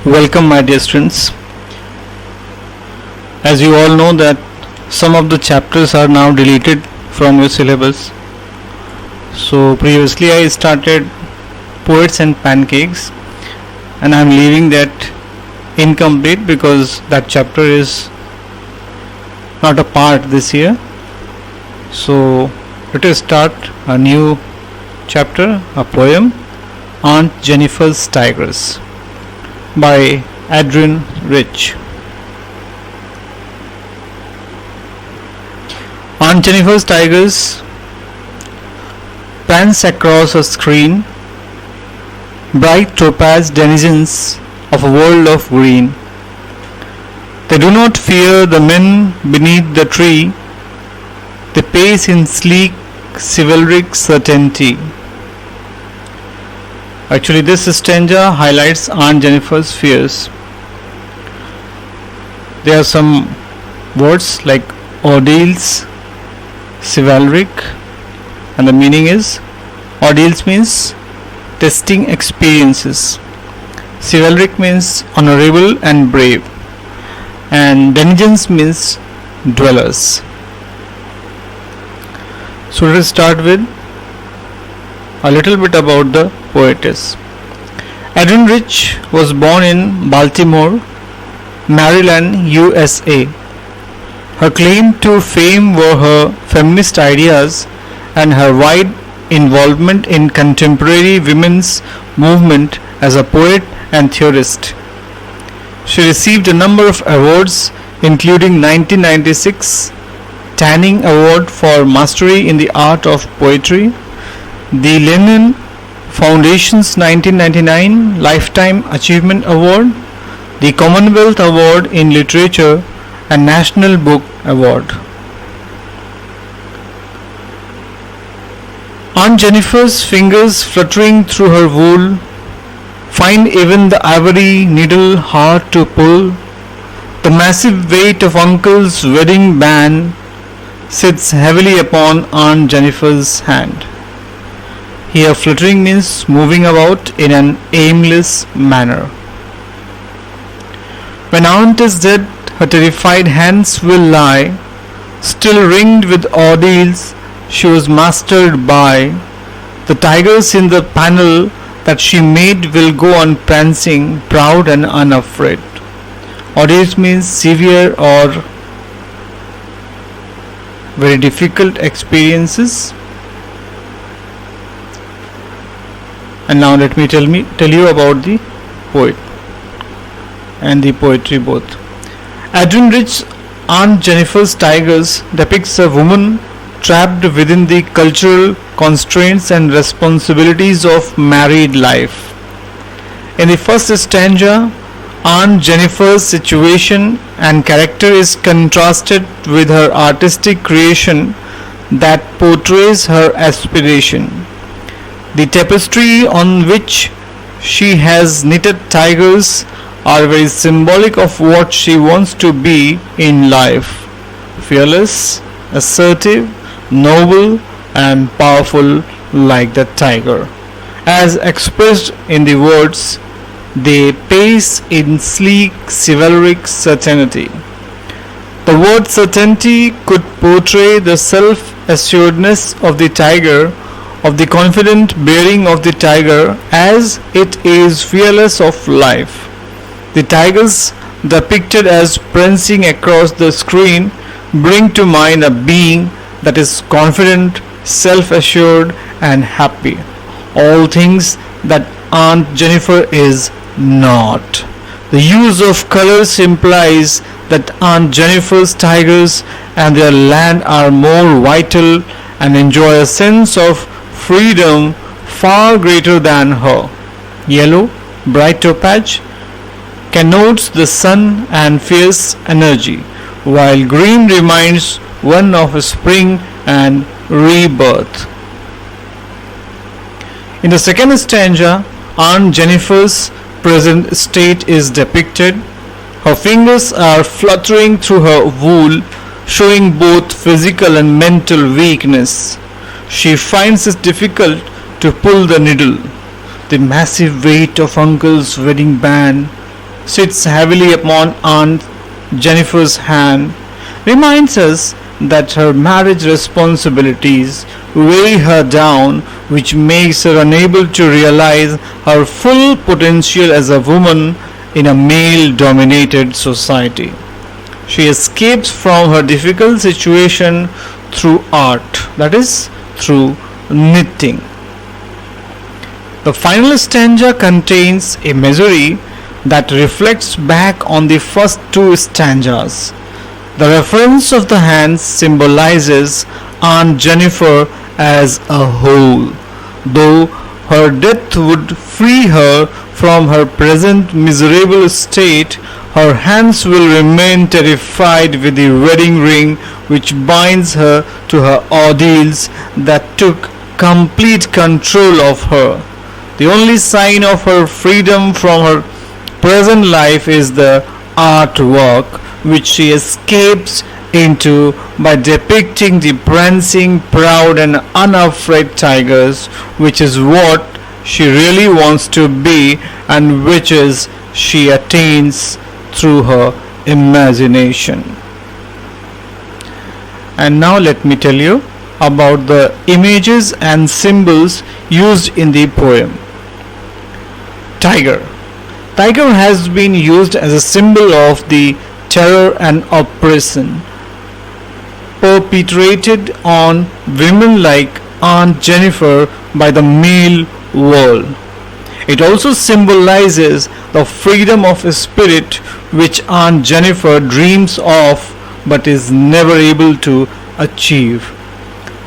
Welcome, my dear students. As you all know that some of the chapters are now deleted from your syllabus. So previously I started Poets and Pancakes, and I am leaving that incomplete because that chapter is not a part this year. So let us start a new chapter, a poem, Aunt Jennifer's Tigress by Adrienne Rich. Aunt Jennifer's Tigers prance across a screen, bright topaz denizens of a world of green. They do not fear the men beneath the tree, they pace in sleek chivalric certainty. Actually, this stanza highlights Aunt Jennifer's fears. There are some words like ordeals, chivalric, and the meaning is ordeals means testing experiences, chivalric means honorable and brave, and denizens means dwellers. So let us start with a little bit about the poetess. Adrienne Rich was born in Baltimore, Maryland, USA. Her claim to fame were her feminist ideas and her wide involvement in contemporary women's movement as a poet and theorist. She received a number of awards, including 1996 Tanning Award for Mastery in the Art of Poetry, the Lenin Foundation's 1999 Lifetime Achievement Award, the Commonwealth Award in Literature, and National Book Award. Aunt Jennifer's fingers fluttering through her wool find even the ivory needle hard to pull. The massive weight of Uncle's wedding band sits heavily upon Aunt Jennifer's hand. Here fluttering means moving about in an aimless manner. When Aunt is dead, her terrified hands will lie, still ringed with ordeals she was mastered by. The tigers in the panel that she made will go on prancing, proud and unafraid. Ordeals means severe or very difficult experiences. And now let me tell you about the poet and the poetry both. Adrienne Rich's Aunt Jennifer's Tigers depicts a woman trapped within the cultural constraints and responsibilities of married life. In the first stanza, Aunt Jennifer's situation and character is contrasted with her artistic creation that portrays her aspiration. The tapestry on which she has knitted tigers are very symbolic of what she wants to be in life: fearless, assertive, noble and powerful like the tiger. As expressed in the words, they pace in sleek chivalric certainty. The word certainty could portray the self-assuredness of the tiger, of the confident bearing of the tiger as it is fearless of life. The tigers depicted as prancing across the screen bring to mind a being that is confident, self-assured and happy, all things that Aunt Jennifer is not. The use of colors implies that Aunt Jennifer's tigers and their land are more vital and enjoy a sense of freedom far greater than her. Yellow, bright topaz, connotes the sun and fierce energy, while green reminds one of spring and rebirth. In the second stanza, Aunt Jennifer's present state is depicted. Her fingers are fluttering through her wool, showing both physical and mental weakness. She finds it difficult to pull the needle. The massive weight of Uncle's wedding band sits heavily upon Aunt Jennifer's hand, reminds us that her marriage responsibilities weigh her down, which makes her unable to realize her full potential as a woman in a male dominated society. She escapes from her difficult situation through art, that is, through knitting. The final stanza contains a imagery that reflects back on the first two stanzas. The reference of the hands symbolizes Aunt Jennifer as a whole, though her death would free her from her present miserable state. Her hands will remain terrified with the wedding ring which binds her to her ordeals that took complete control of her. The only sign of her freedom from her present life is the artwork which she escapes into by depicting the prancing, proud and unafraid tigers, which is what she really wants to be and which is she attains through her imagination. And now let me tell you about the images and symbols used in the poem. Tiger. Tiger has been used as a symbol of the terror and oppression perpetrated on women like Aunt Jennifer by the male world. It also symbolizes the freedom of spirit which Aunt Jennifer dreams of but is never able to achieve.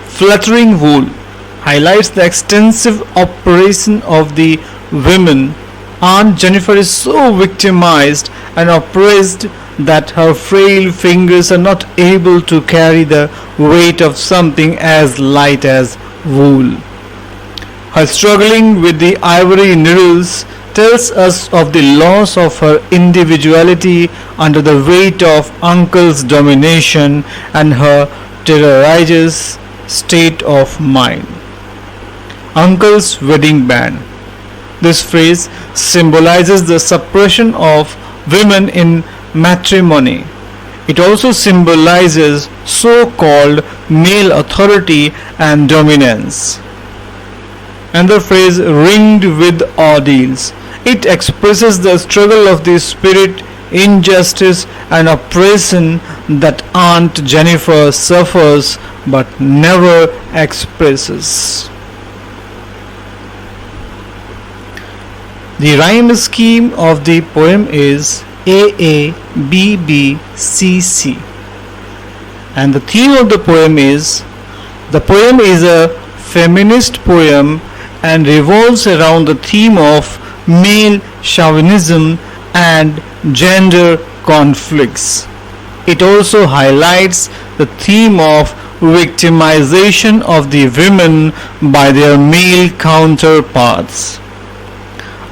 Fluttering wool highlights the extensive oppression of the women. Aunt Jennifer is so victimized and oppressed that her frail fingers are not able to carry the weight of something as light as wool. Her struggling with the ivory needles tells us of the loss of her individuality under the weight of uncle's domination and her terrorizes state of mind. Uncle's wedding band. This phrase symbolizes the suppression of women in matrimony. It also symbolizes so-called male authority and dominance. And the phrase ringed with ordeals. It expresses the struggle of the spirit, injustice and oppression that Aunt Jennifer suffers but never expresses. The rhyme scheme of the poem is AABBCC, and the theme of the poem is a feminist poem and revolves around the theme of male chauvinism and gender conflicts. It also highlights the theme of victimization of the women by their male counterparts.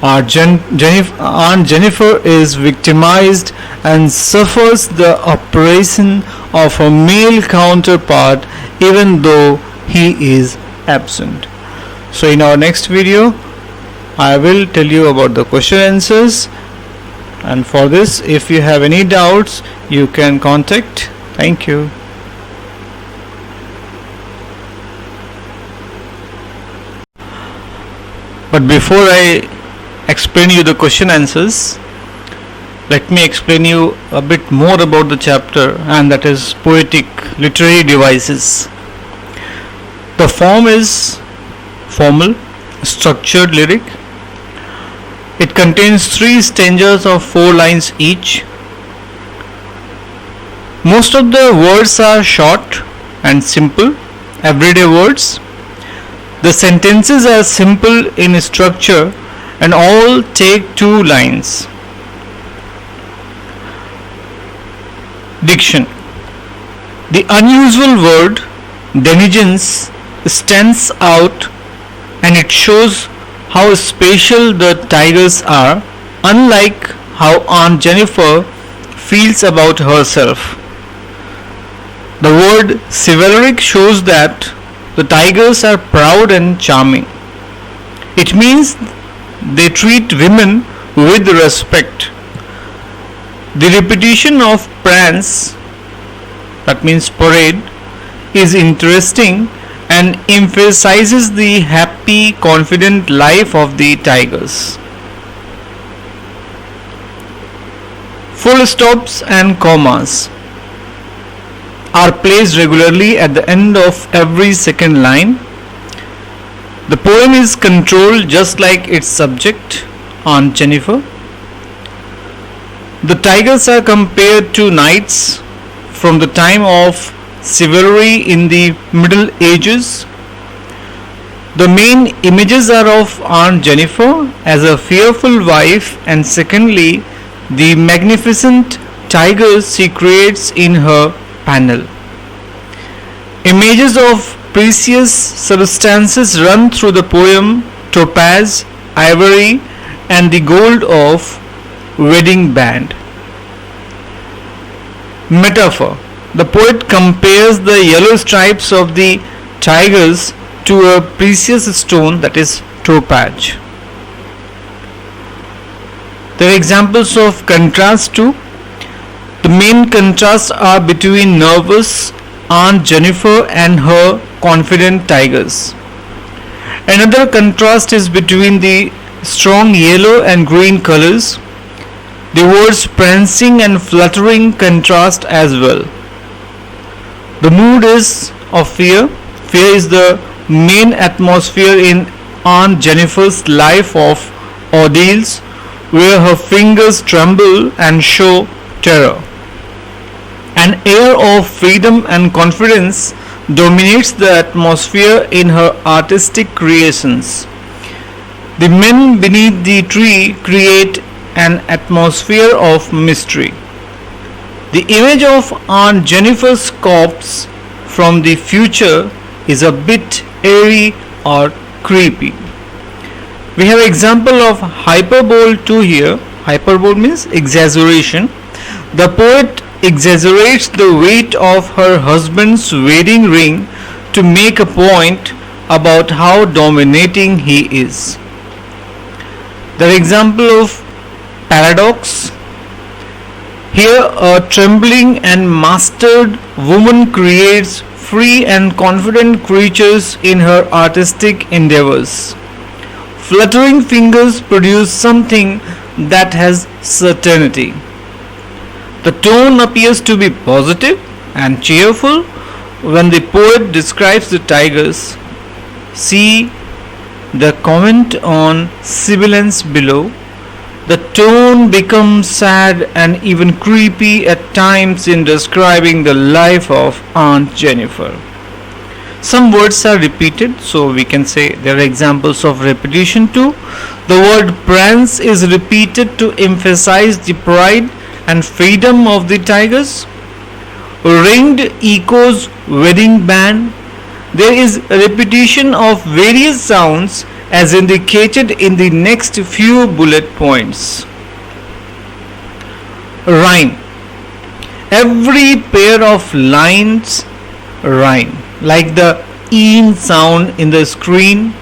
Aunt Jennifer is victimized and suffers the oppression of her male counterpart even though he is absent. So in our next video, I will tell you about the question answers, and for this, if you have any doubts, you can contact. Thank you. But before I explain you the question answers, let me explain you a bit more about the chapter, and that is poetic literary devices. The form is formal, structured lyric. It contains 3 stanzas of 4 lines each. Most of the words are short and simple, everyday words. The sentences are simple in structure and all take 2 lines. Diction. The unusual word denizens stands out, and it shows how special the tigers are, unlike how Aunt Jennifer feels about herself. The word chivalric shows that the tigers are proud and charming. It means they treat women with respect. The repetition of prance, that means parade, is interesting and emphasizes the happy, confident life of the tigers. Full stops and commas are placed regularly at the end of every second line. The poem is controlled just like its subject, Aunt Jennifer. The tigers are compared to knights from the time of chivalry in the Middle Ages. The main images are of Aunt Jennifer as a fearful wife, and secondly, the magnificent tigers she creates in her panel. Images of precious substances run through the poem: topaz, ivory, and the gold of wedding band. Metaphor. The poet compares the yellow stripes of the tigers to a precious stone, that is topaz. There are examples of contrast too. The main contrasts are between nervous Aunt Jennifer and her confident tigers. Another contrast is between the strong yellow and green colors. The words prancing and fluttering contrast as well. The mood is of fear. Fear is the main atmosphere in Aunt Jennifer's life of ordeals, where her fingers tremble and show terror. An air of freedom and confidence dominates the atmosphere in her artistic creations. The men beneath the tree create an atmosphere of mystery. The image of Aunt Jennifer's corpse from the future is a bit eerie or creepy. We have example of hyperbole too here. Hyperbole means exaggeration. The poet exaggerates the weight of her husband's wedding ring to make a point about how dominating he is. The example of paradox. Here a trembling and mastered woman creates free and confident creatures in her artistic endeavors. Fluttering fingers produce something that has certainty. The tone appears to be positive and cheerful when the poet describes the tigers. See the comment on sibilance below. The tone becomes sad and even creepy at times in describing the life of Aunt Jennifer. Some words are repeated, so we can say there are examples of repetition too. The word prance is repeated to emphasize the pride and freedom of the tigers. Ringed echoes wedding band. There is a repetition of various sounds as indicated in the next few bullet points. Rhyme. Every pair of lines rhyme, like the "een" sound in the screen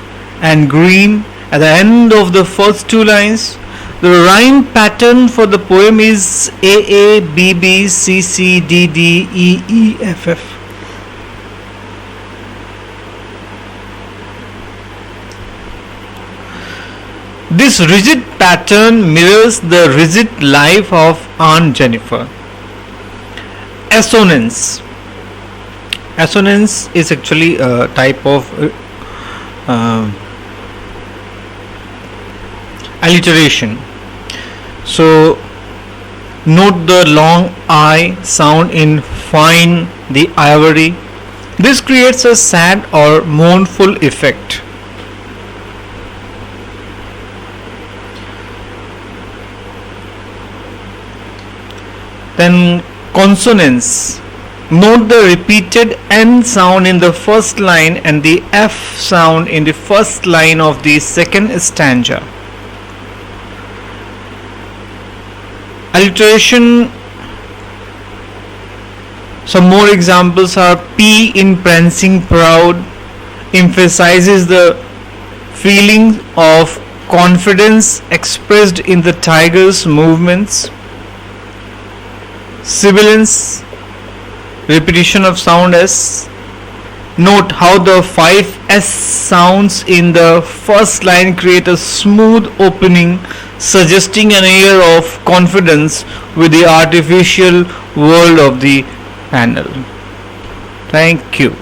and green at the end of the first two lines. The rhyme pattern for the poem is AA, BB, CC, DD, EE, FF. This rigid pattern mirrors the rigid life of Aunt Jennifer. Assonance. Assonance is actually a type of alliteration. So note the long I sound in fine, the ivory. This creates a sad or mournful effect. Then consonance. Note the repeated N sound in the first line and the F sound in the first line of the second stanza. Alliteration. Some more examples are P in prancing proud emphasizes the feeling of confidence expressed in the tiger's movements. sibilance, repetition of sound S. Note how the 5 S sounds in the first line create a smooth opening, suggesting an air of confidence with the artificial world of the panel. Thank you.